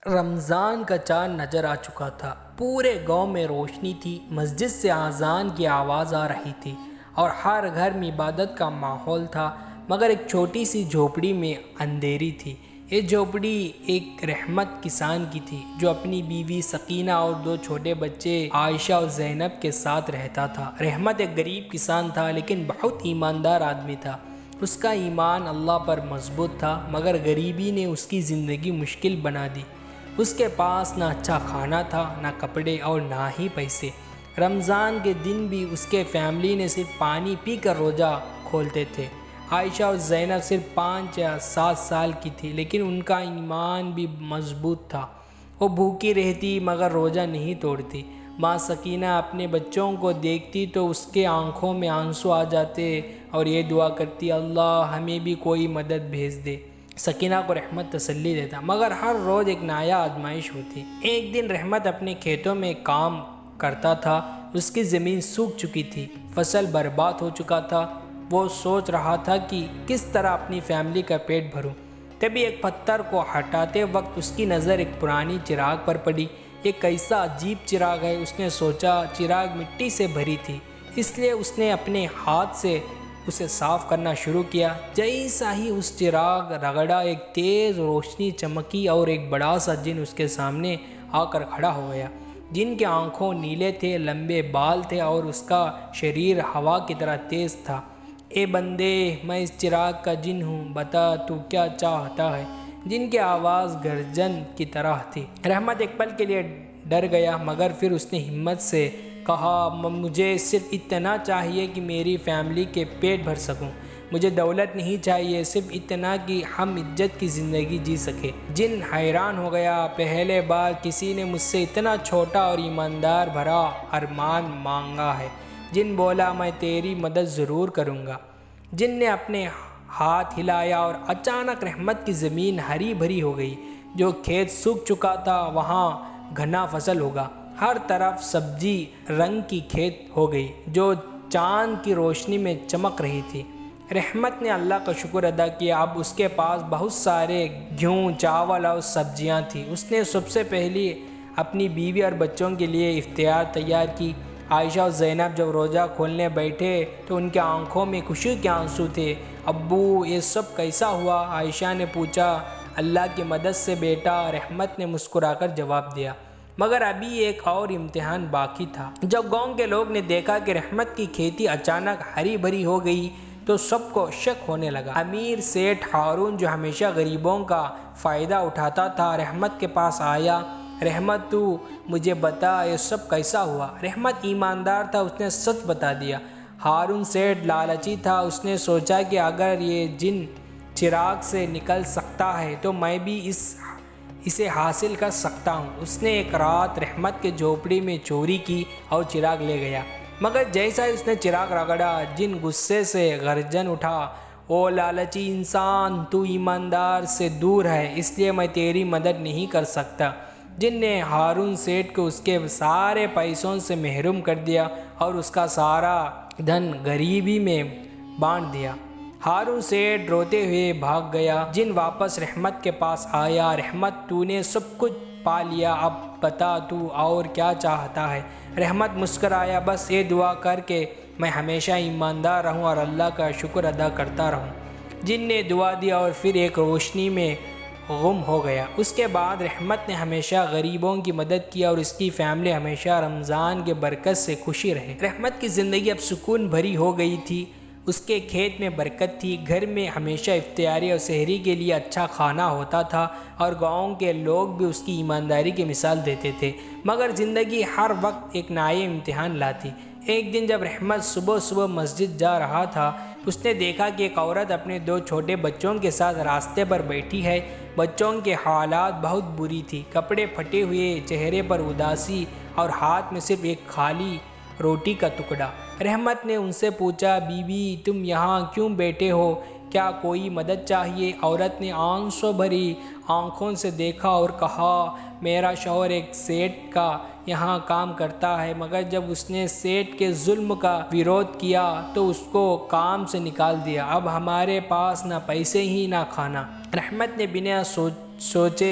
رمضان کا چاند نظر آ چکا تھا۔ پورے گاؤں میں روشنی تھی، مسجد سے اذان کی آواز آ رہی تھی اور ہر گھر میں عبادت کا ماحول تھا، مگر ایک چھوٹی سی جھوپڑی میں اندھیری تھی۔ یہ جھوپڑی ایک رحمت کسان کی تھی جو اپنی بیوی سکینہ اور دو چھوٹے بچے عائشہ اور زینب کے ساتھ رہتا تھا۔ رحمت ایک غریب کسان تھا لیکن بہت ایماندار آدمی تھا۔ اس کا ایمان اللہ پر مضبوط تھا، مگر غریبی نے اس کی زندگی مشکل بنا دی۔ اس کے پاس نہ اچھا کھانا تھا، نہ کپڑے اور نہ ہی پیسے۔ رمضان کے دن بھی اس کے فیملی نے صرف پانی پی کر روزہ کھولتے تھے۔ عائشہ اور زینب صرف 5 یا 7 سال کی تھی، لیکن ان کا ایمان بھی مضبوط تھا۔ وہ بھوکی رہتی مگر روزہ نہیں توڑتی۔ ماں سکینہ اپنے بچوں کو دیکھتی تو اس کے آنکھوں میں آنسو آ جاتے اور یہ دعا کرتی، اللہ ہمیں بھی کوئی مدد بھیج دے۔ سکینہ کو رحمت تسلی دیتا، مگر ہر روز ایک نیا آزمائش ہوتی۔ ایک دن رحمت اپنے کھیتوں میں کام کرتا تھا۔ اس کی زمین سوکھ چکی تھی، فصل برباد ہو چکا تھا۔ وہ سوچ رہا تھا کہ کس طرح اپنی فیملی کا پیٹ بھروں۔ تبھی ایک پتھر کو ہٹاتے وقت اس کی نظر ایک پرانی چراغ پر پڑی۔ یہ کیسا عجیب چراغ ہے، اس نے سوچا۔ چراغ مٹی سے بھری تھی، اس لیے اس نے اپنے ہاتھ سے اسے صاف کرنا شروع کیا۔ جیسا ہی اس چراغ رگڑا، ایک تیز روشنی چمکی اور ایک بڑا سا جن اس کے سامنے آ کر کھڑا ہو گیا۔ جن کے آنکھوں نیلے تھے، لمبے بال تھے اور اس کا شریر ہوا کی طرح تیز تھا۔ اے بندے، میں اس چراغ کا جن ہوں، بتا تو کیا چاہتا ہے؟ جن کی آواز گرجن کی طرح تھی۔ رحمت ایک پل کے لیے ڈر گیا، مگر پھر اس نے ہمت سے کہا، مجھے صرف اتنا چاہیے کہ میری فیملی کے پیٹ بھر سکوں۔ مجھے دولت نہیں چاہیے، صرف اتنا کہ ہم عزت کی زندگی جی سکے۔ جن حیران ہو گیا، پہلے بار کسی نے مجھ سے اتنا چھوٹا اور ایماندار بھرا ارمان مانگا ہے۔ جن بولا، میں تیری مدد ضرور کروں گا۔ جن نے اپنے ہاتھ ہلایا اور اچانک رحمت کی زمین ہری بھری ہو گئی۔ جو کھیت سوکھ چکا تھا وہاں گھنا فصل ہوگا۔ ہر طرف سبزی رنگ کی کھیت ہو گئی جو چاند کی روشنی میں چمک رہی تھی۔ رحمت نے اللہ کا شکر ادا کیا۔ اب اس کے پاس بہت سارے گیہوں، چاول اور سبزیاں تھیں۔ اس نے سب سے پہلے اپنی بیوی اور بچوں کے لیے افطار تیار کی۔ عائشہ اور زینب جب روزہ کھولنے بیٹھے تو ان کی آنکھوں میں خوشی کے آنسو تھے۔ ابو، یہ سب کیسا ہوا؟ عائشہ نے پوچھا۔ اللہ کی مدد سے بیٹا، رحمت نے مسکرا کر جواب دیا، مگر ابھی ایک اور امتحان باقی تھا۔ جب گاؤں کے لوگ نے دیکھا کہ رحمت کی کھیتی اچانک ہری بھری ہو گئی تو سب کو شک ہونے لگا۔ امیر سیٹھ ہارون، جو ہمیشہ غریبوں کا فائدہ اٹھاتا تھا، رحمت کے پاس آیا۔ رحمت، تو مجھے بتا، یہ سب کیسا ہوا؟ رحمت ایماندار تھا، اس نے سچ بتا دیا۔ ہارون سیٹھ لالچی تھا، اس نے سوچا کہ اگر یہ جن چراغ سے نکل سکتا ہے تو میں بھی اسے حاصل کر سکتا ہوں۔ اس نے ایک رات رحمت کے جھوپڑی میں چوری کی اور چراغ لے گیا، مگر جیسا ہی اس نے چراغ رگڑا، جن غصے سے گرجن اٹھا، او لالچی انسان، تو ایماندار سے دور ہے، اس لیے میں تیری مدد نہیں کر سکتا۔ جن نے ہارون سیٹھ کو اس کے سارے پیسوں سے محروم کر دیا اور اس کا سارا دھن غریبی میں بانٹ دیا۔ ہارون سیٹھ روتے ہوئے بھاگ گیا۔ جن واپس رحمت کے پاس آیا۔ رحمت، تو نے سب کچھ پا لیا، اب بتا تو اور کیا چاہتا ہے؟ رحمت مسکرایا، بس یہ دعا کر کے میں ہمیشہ ایماندار رہوں اور اللہ کا شکر ادا کرتا رہوں۔ جن نے دعا دی اور پھر ایک روشنی میں گم ہو گیا۔ اس کے بعد رحمت نے ہمیشہ غریبوں کی مدد کی اور اس کی فیملی ہمیشہ رمضان کے برکت سے خوشی رہے۔ رحمت کی زندگی اب سکون بھری ہو گئی تھی۔ اس کے کھیت میں برکت تھی، گھر میں ہمیشہ افطاری اور سحری کے لیے اچھا کھانا ہوتا تھا اور گاؤں کے لوگ بھی اس کی ایمانداری کی مثال دیتے تھے۔ مگر زندگی ہر وقت ایک نئے امتحان لاتی۔ ایک دن جب رحمت صبح صبح مسجد جا رہا تھا، اس نے دیکھا کہ ایک عورت اپنے 2 چھوٹے بچوں کے ساتھ راستے پر بیٹھی ہے۔ بچوں کے حالات بہت بری تھی، کپڑے پھٹے ہوئے، چہرے پر اداسی اور ہاتھ میں صرف ایک خالی روٹی کا ٹکڑا۔ رحمت نے ان سے پوچھا، بیوی، تم یہاں کیوں بیٹھے ہو؟ کیا کوئی مدد چاہیے؟ عورت نے آنسو بھری آنکھوں سے دیکھا اور کہا، میرا شوہر ایک سیٹھ کا یہاں کام کرتا ہے، مگر جب اس نے سیٹھ کے ظلم کا ویرودھ کیا تو اس کو کام سے نکال دیا۔ اب ہمارے پاس نہ پیسے ہی نہ کھانا۔ رحمت نے بنا سوچے